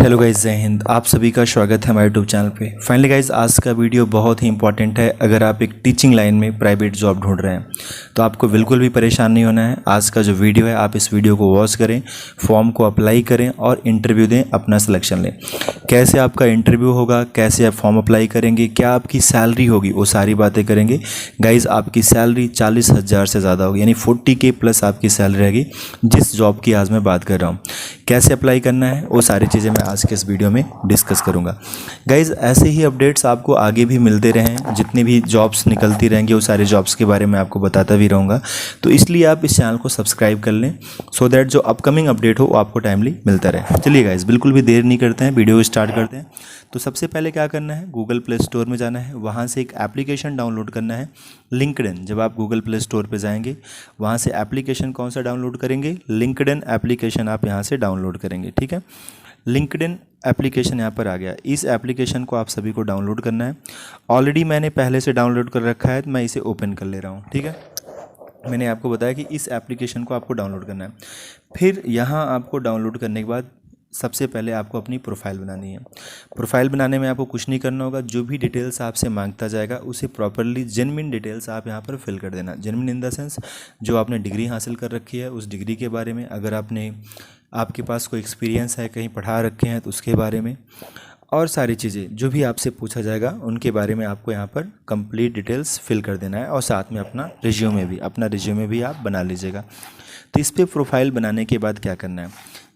Hello guys, जय हिंद। आप सभी का स्वागत है हमारे यूट्यूब चैनल पे। फाइनली गाइस, आज का वीडियो बहुत ही इंपॉर्टेंट है। अगर आप एक टीचिंग लाइन में प्राइवेट जॉब ढूंढ रहे हैं तो आपको बिल्कुल भी परेशान नहीं होना है। आज का जो वीडियो है, आप इस वीडियो को वॉच करें, फॉर्म को अप्लाई करें और इंटरव्यू दें, अपना सिलेक्शन लें। कैसे आपका इंटरव्यू होगा, कैसे आप फॉर्म अप्लाई करेंगे, क्या आपकी सैलरी होगी, वो सारी बातें करेंगे। गाइज, आपकी सैलरी 40,000 से ज़्यादा होगी, यानी 40K प्लस आपकी सैलरी रहेगी जिस जॉब की आज मैं बात कर रहा हूँ। कैसे अप्लाई करना है, वो सारी चीज़ें मैं आज के इस वीडियो में डिस्कस करूंगा। गाइज़, ऐसे ही अपडेट्स आपको आगे भी मिलते रहें, जितनी भी जॉब्स निकलती रहेंगी वो सारे जॉब्स के बारे में आपको बताता भी रहूँगा। तो इसलिए आप इस चैनल को सब्सक्राइब कर लें, सो दैट जो अपकमिंग अपडेट हो वो आपको टाइमली मिलता रहे। चलिए गाइज़, बिल्कुल भी देर नहीं करते हैं, वीडियो स्टार्ट करते हैं। तो सबसे पहले क्या करना है, गूगल प्ले स्टोर में जाना है, वहाँ से एक एप्लीकेशन डाउनलोड करना है, लिंक्डइन। जब आप गूगल प्ले स्टोर पे जाएंगे, वहाँ से एप्लीकेशन कौन सा डाउनलोड करेंगे, लिंक्डइन एप्लीकेशन आप यहाँ से डाउनलोड करेंगे। ठीक है, लिंक्डइन एप्लीकेशन यहाँ पर आ गया। इस एप्लीकेशन को आप सभी को डाउनलोड करना है। ऑलरेडी मैंने पहले से डाउनलोड कर रखा है, तो मैं इसे ओपन कर ले रहा हूँ। ठीक है, मैंने आपको बताया कि इस एप्लीकेशन को आपको डाउनलोड करना है। फिर यहाँ आपको डाउनलोड करने के बाद सबसे पहले आपको अपनी प्रोफाइल बनानी है। प्रोफाइल बनाने में आपको कुछ नहीं करना होगा, जो भी डिटेल्स आपसे मांगता जाएगा उसे प्रॉपरली जेन्युइन डिटेल्स आप यहाँ पर फिल कर देना। जेन्युइन इन द सेंस, जो आपने डिग्री हासिल कर रखी है उस डिग्री के बारे में, अगर आपके पास कोई एक्सपीरियंस है, कहीं पढ़ा रखे हैं तो उसके बारे में, और सारी चीज़ें जो भी आपसे पूछा जाएगा उनके बारे में आपको यहाँ पर कंप्लीट डिटेल्स फिल कर देना है। और साथ में अपना रिज्यूमे भी आप बना लीजिएगा। तो इस पर प्रोफाइल बनाने के बाद क्या करना है,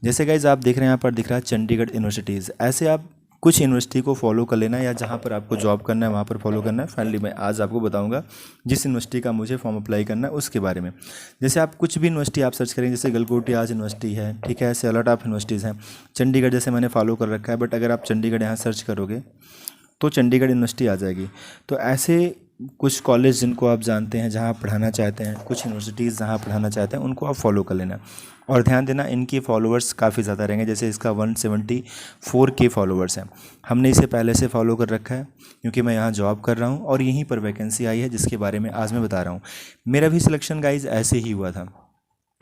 जैसे गाइज आप देख रहे हैं यहाँ पर दिख रहा है चंडीगढ़ यूनिवर्सिटीज़। ऐसे आप कुछ यूनिवर्सिटी को फॉलो कर लेना, या जहाँ पर आपको जॉब करना है वहाँ पर फॉलो करना है। फाइनली मैं आज आपको बताऊंगा जिस यूनिवर्सिटी का मुझे फॉर्म अप्लाई करना है उसके बारे में। जैसे आप कुछ भी यूनिवर्सिटी आप सर्च करेंगे, जैसे गलगोटी आज यूनिवर्सिटी है, ठीक है, ऐसे अलॉट ऑफ यूनिवर्सिटीज़ हैं। चंडीगढ़ जैसे मैंने फॉलो कर रखा है, बट अगर आप चंडीगढ़ यहाँ सर्च करोगे तो चंडीगढ़ यूनिवर्सिटी आ जाएगी। तो ऐसे कुछ कॉलेज जिनको आप जानते हैं जहाँ पढ़ाना चाहते हैं, कुछ यूनिवर्सिटीज़ जहाँ पढ़ाना चाहते हैं, उनको आप फॉलो कर लेना। और ध्यान देना, इनके फॉलोअर्स काफ़ी ज़्यादा रहेंगे। जैसे इसका 174K फॉलोअर्स हैं। हमने इसे पहले से फॉलो कर रखा है क्योंकि मैं यहाँ जॉब कर रहा हूँ और यहीं पर वैकेंसी आई है जिसके बारे में आज मैं बता रहा हूँ। मेरा भी सिलेक्शन गाइज ऐसे ही हुआ था।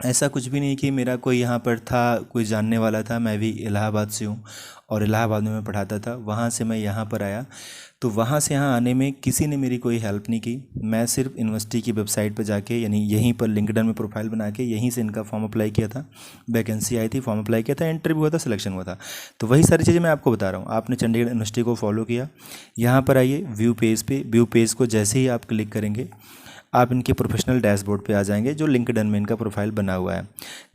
ऐसा कुछ भी नहीं कि मेरा कोई यहाँ पर था, कोई जानने वाला था। मैं भी इलाहाबाद से हूँ और इलाहाबाद में मैं पढ़ाता था, वहाँ से मैं यहाँ पर आया। तो वहाँ से यहाँ आने में किसी ने मेरी कोई हेल्प नहीं की। मैं सिर्फ यूनिवर्सिटी की वेबसाइट पर जाके, यानी यहीं पर लिंक्डइन में प्रोफाइल बना के यहीं से इनका फॉर्म अप्लाई किया था। वैकेंसी आई थी, फॉर्म अप्लाई किया था, इंटरव्यू हुआ था, सिलेक्शन हुआ था। तो वही सारी चीज़ें मैं आपको बता रहा हूँ। आपने चंडीगढ़ यूनिवर्सिटी को फॉलो किया, यहाँ पर आइए व्यू पेज पे। व्यू पेज को जैसे ही आप क्लिक करेंगे, आप इनके प्रोफेशनल डैशबोर्ड पे आ जाएंगे, जो लिंक्डइन में इनका प्रोफाइल बना हुआ है।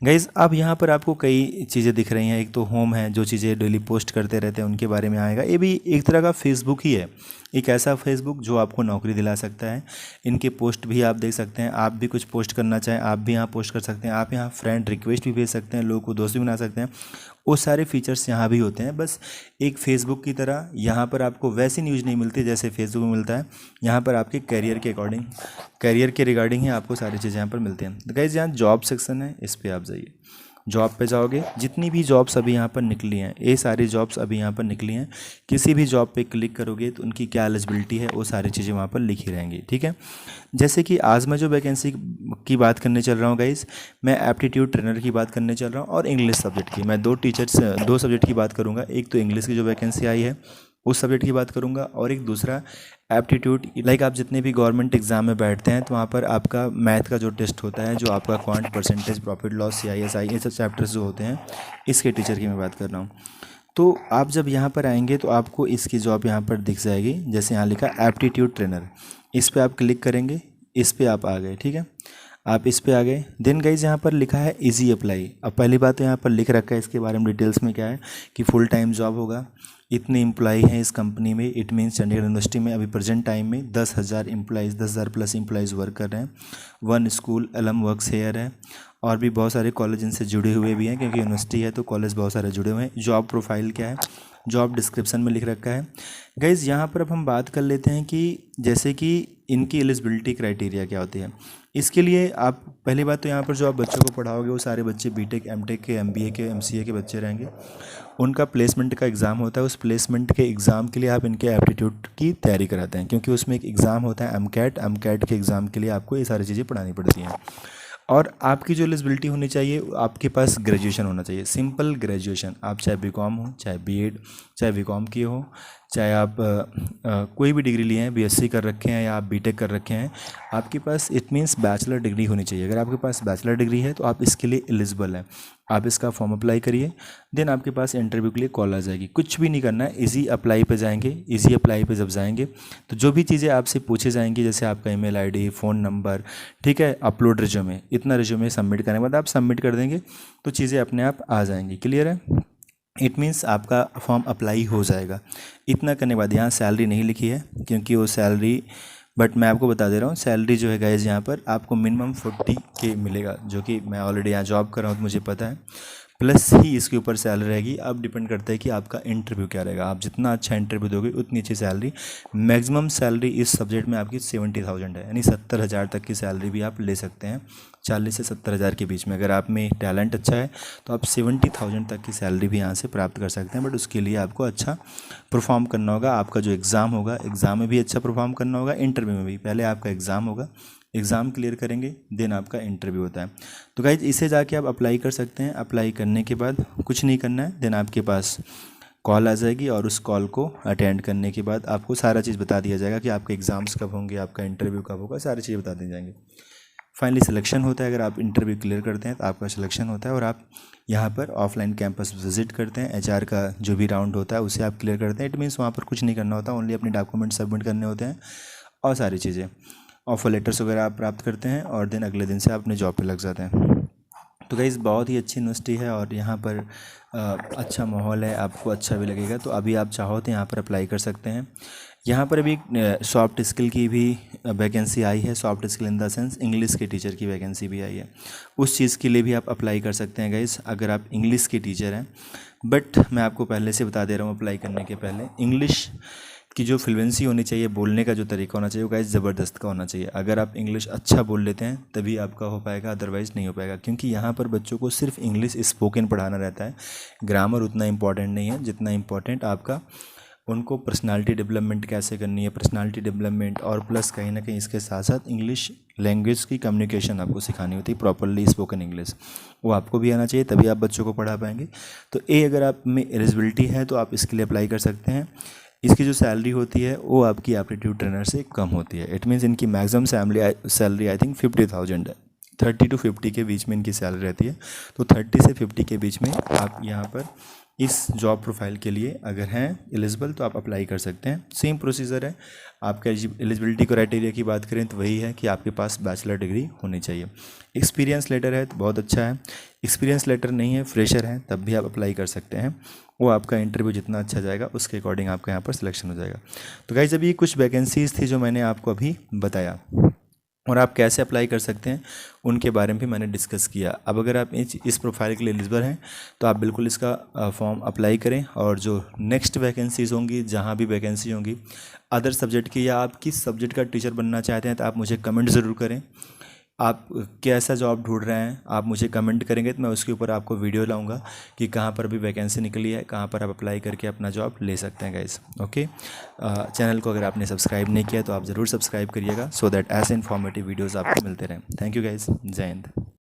गाइज़, अब यहाँ पर आपको कई चीज़ें दिख रही हैं। एक तो होम है, जो चीज़ें डेली पोस्ट करते रहते हैं उनके बारे में आएगा। ये भी एक तरह का फेसबुक ही है, एक ऐसा फेसबुक जो आपको नौकरी दिला सकता है। इनके पोस्ट भी आप देख सकते हैं। आप भी कुछ पोस्ट करना चाहें, आप भी यहाँ पोस्ट कर सकते हैं। आप यहाँ फ्रेंड रिक्वेस्ट भी भेज सकते हैं, लोगों को दोस्त भी बना सकते हैं। वो सारे फीचर्स यहाँ भी होते हैं। बस एक फेसबुक की तरह यहाँ पर आपको वैसी न्यूज़ नहीं मिलती जैसे फेसबुक में मिलता है। यहाँ पर आपके करियर के अकॉर्डिंग, करियर के रिगार्डिंग ही आपको सारी चीज़ें यहाँ पर मिलती हैं। तो गाइस, यहाँ जॉब सेक्शन है, इस पर आप जाइए। जॉब पे जाओगे, जितनी भी जॉब्स अभी यहाँ पर निकली हैं, ये सारी जॉब्स अभी यहाँ पर निकली हैं। किसी भी जॉब पे क्लिक करोगे तो उनकी क्या एलिजिबिलिटी है, वो सारी चीज़ें वहाँ पर लिखी रहेंगी। ठीक है, जैसे कि आज मैं जो वैकेंसी की बात करने चल रहा हूँ गाइस, मैं एप्टीट्यूड ट्रेनर की बात करने चल रहा हूँ और इंग्लिश सब्जेक्ट की। मैं दो सब्जेक्ट की बात करूँगा। एक तो इंग्लिश की जो वैकेंसी आई है उस सब्जेक्ट की बात करूँगा, और एक दूसरा एप्टीट्यूड। लाइक आप जितने भी गवर्नमेंट एग्जाम में बैठते हैं तो वहाँ पर आपका मैथ का जो टेस्ट होता है, जो आपका quant, percentage, profit loss, CISI, ये सब चैप्टर्स जो होते हैं, इसके टीचर की मैं बात कर रहा हूँ। तो आप जब यहाँ पर आएंगे तो आपको इसकी जॉब यहाँ पर दिख जाएगी। जैसे यहाँ लिखा एप्टीट्यूड ट्रेनर, इस पर आप क्लिक करेंगे, इस पर आप आ गए। ठीक है, आप इस पे आ गए। देन गाइज, यहाँ पर लिखा है इजी अप्लाई। अब पहली बात तो यहाँ पर लिख रखा है इसके बारे में डिटेल्स में क्या है कि फुल टाइम जॉब होगा, इतने एम्प्लॉई हैं इस कंपनी में। इट मीन्स चंडीगढ़ यूनिवर्सिटी में अभी प्रेजेंट टाइम में 10,000 एम्प्लॉइज़, 10,000 प्लस एम्प्लॉइज़ वर्क कर रहे हैं। 1 स्कूल अलम वर्क्स हेयर है, और भी बहुत सारे कॉलेज इनसे जुड़े हुए भी हैं, क्योंकि यूनिवर्सिटी है तो कॉलेज बहुत सारे जुड़े हुए हैं। जॉब प्रोफाइल क्या है, जॉब डिस्क्रिप्शन में लिख रखा है। गाइज़, यहाँ पर अब हम बात कर लेते हैं कि जैसे कि इनकी एलिजिबिलिटी क्राइटेरिया क्या होती है। इसके लिए आप पहली बात तो यहाँ पर जो आप बच्चों को पढ़ाओगे वो सारे बच्चे BTech, MTech के, MBA के, MCA के बच्चे रहेंगे। उनका प्लेसमेंट का एग्ज़ाम होता है। उस प्लेसमेंट के एग्ज़ाम के लिए आप इनके एप्टीट्यूड की तैयारी कराते हैं, क्योंकि उसमें एक एग्ज़ाम होता है MCAT के एग्ज़ाम के लिए आपको ये सारी चीज़ें पढ़ानी पड़ती हैं। और आपकी जो एलिजिबिलिटी होनी चाहिए, आपके पास ग्रेजुएशन होना चाहिए, सिंपल ग्रेजुएशन। आप चाहे बीकॉम हो, चाहे बीएड, चाहे बीकॉम किए हो, चाहे आप कोई भी डिग्री लिए हैं, बीएससी कर रखे हैं या आप बीटेक कर रखे हैं, आपके पास इट मीन्स बैचलर डिग्री होनी चाहिए। अगर आपके पास बैचलर डिग्री है तो आप इसके लिए एलिजिबल हैं। आप इसका फॉर्म अप्लाई करिए, देन आपके पास इंटरव्यू के लिए कॉल आ जाएगी। कुछ भी नहीं करना है, इजी अप्लाई पे जाएंगे। इजी अप्लाई पे जब जाएंगे तो जो भी चीज़ें आपसे पूछी जाएंगी, जैसे आपका ईमेल आईडी, फ़ोन नंबर, ठीक है, अपलोड रिज्यूमे, इतना रिज्यूमे सबमिट करने के बाद आप सबमिट कर देंगे तो चीज़ें अपने आप आ जाएंगी। क्लियर है? इट मीन्स आपका फॉर्म अप्लाई हो जाएगा। इतना करने के बाद यहाँ सैलरी नहीं लिखी है क्योंकि वो सैलरी, बट मैं आपको बता दे रहा हूँ सैलरी जो है गाइस, यहाँ पर आपको मिनिमम 40K मिलेगा, जो कि मैं ऑलरेडी यहाँ जॉब कर रहा हूँ तो मुझे पता है। प्लस ही इसके ऊपर सैलरी रहेगी। अब डिपेंड करता है कि आपका इंटरव्यू क्या रहेगा। आप जितना अच्छा इंटरव्यू दोगे उतनी अच्छी सैलरी। मैक्सिमम सैलरी इस सब्जेक्ट में आपकी 70,000 है, यानी 70,000 तक की सैलरी भी आप ले सकते हैं। 40 से 70,000 के बीच में अगर आप में टैलेंट अच्छा है तो आप 70,000 तक की सैलरी भी यहाँ से प्राप्त कर सकते हैं। बट उसके लिए आपको अच्छा परफॉर्म करना होगा। आपका जो एग्ज़ाम होगा, एग्ज़ाम में भी अच्छा परफॉर्म करना होगा, इंटरव्यू में भी। पहले आपका एग्ज़ाम होगा, एग्ज़ाम क्लियर करेंगे, देन आपका इंटरव्यू होता है। तो गाइज इसे जाके आप अप्लाई कर सकते हैं। अप्लाई करने के बाद कुछ नहीं करना है, देन आपके पास कॉल आ जाएगी और उस कॉल को अटेंड करने के बाद आपको सारा चीज़ बता दिया जाएगा कि आपके एग्ज़ाम्स कब होंगे, आपका इंटरव्यू कब होगा, सारी चीज़ें बता दी जाएंगी। फाइनली सिलेक्शन होता है। अगर आप इंटरव्यू क्लियर करते हैं तो आपका सिलेक्शन होता है और आप यहाँ पर ऑफलाइन कैंपस विजिट करते हैं। एचआर का जो भी राउंड होता है उसे आप क्लियर करते हैं। इट मीन्स वहाँ पर कुछ नहीं करना होता, ओनली अपने डॉक्यूमेंट सबमिट करने होते हैं और सारी चीज़ें, ऑफर लेटर्स वगैरह आप प्राप्त करते हैं और देन अगले दिन से आप अपने जॉब पे लग जाते हैं। तो गाइस बहुत ही अच्छी यूनिवर्सिटी है और यहाँ पर अच्छा माहौल है, आपको अच्छा भी लगेगा। तो अभी आप चाहो तो यहाँ पर अप्लाई कर सकते हैं। यहाँ पर अभी सॉफ्ट स्किल की भी वैकेंसी आई है। Soft skill in the sense English के टीचर की वैकेंसी भी आई है। उस चीज़ के लिए भी आप अप्लाई कर सकते हैं गाइस, अगर आप इंग्लिश के टीचर हैं। बट मैं आपको पहले से बता दे रहा हूँ, अप्लाई करने के पहले इंग्लिश की जो फ्लुएंसी होनी चाहिए, बोलने का जो तरीका होना चाहिए वो गाइस ज़बरदस्त का होना चाहिए। अगर आप इंग्लिश अच्छा बोल लेते हैं तभी आपका हो पाएगा, अदरवाइज़ नहीं हो पाएगा। क्योंकि यहाँ पर बच्चों को सिर्फ इंग्लिश स्पोकन पढ़ाना रहता है, ग्रामर उतना इंपॉर्टेंट नहीं है जितना इंपॉर्टेंट आपका उनको पर्सनालिटी डेवलपमेंट कैसे करनी है, पर्सनालिटी डेवलपमेंट, और प्लस कहीं ना कहीं इसके साथ साथ इंग्लिश लैंग्वेज की कम्युनिकेशन आपको सिखानी होती है, प्रॉपरली स्पोकन इंग्लिश, वो आपको भी आना चाहिए, तभी आप बच्चों को पढ़ा पाएंगे। तो अगर आप में एलिजिबिलिटी है तो आप इसके लिए अप्लाई कर सकते हैं। इसकी जो सैलरी होती है वो आपकी एप्टीट्यूड ट्रेनर से कम होती है। इट मीन्स इनकी मैक्सिमम सैलरी आई थिंक 50,000 है, 30 to 50 के बीच में इनकी सैलरी रहती है। तो 30 से 50 के बीच में आप यहाँ पर इस जॉब प्रोफाइल के लिए अगर हैं एलिजिबल तो आप अप्लाई कर सकते हैं। सेम प्रोसीजर है। आपका एलिजिबिलिटी क्राइटेरिया की बात करें तो वही है कि आपके पास बैचलर डिग्री होनी चाहिए। एक्सपीरियंस लेटर है तो बहुत अच्छा है, एक्सपीरियंस लेटर नहीं है, फ्रेशर है, तब भी आप अप्लाई कर सकते हैं। वो आपका इंटरव्यू जितना अच्छा जाएगा उसके अकॉर्डिंग आपका यहाँ पर सिलेक्शन हो जाएगा। तो गाइस अभी कुछ वैकेंसीज़ थी जो मैंने आपको अभी बताया, और आप कैसे अप्लाई कर सकते हैं उनके बारे में भी मैंने डिस्कस किया। अब अगर आप इस प्रोफाइल के लिए एलिजिबल हैं तो आप बिल्कुल इसका फॉर्म अप्लाई करें, और जो नेक्स्ट वैकेंसीज़ होंगी, जहाँ भी वैकेंसी होंगी अदर सब्जेक्ट की, या आप किस सब्जेक्ट का टीचर बनना चाहते हैं तो आप मुझे कमेंट ज़रूर करें। आप कैसा जॉब ढूंढ रहे हैं आप मुझे कमेंट करेंगे तो मैं उसके ऊपर आपको वीडियो लाऊंगा कि कहाँ पर भी वैकेंसी निकली है, कहाँ पर आप अप्लाई करके अपना जॉब ले सकते हैं गाइस। ओके, चैनल को अगर आपने सब्सक्राइब नहीं किया तो आप ज़रूर सब्सक्राइब करिएगा, सो दैट ऐसे इन्फॉर्मेटिव वीडियोज़ आपको मिलते रहें। थैंक यू गाइस, जय हिंद।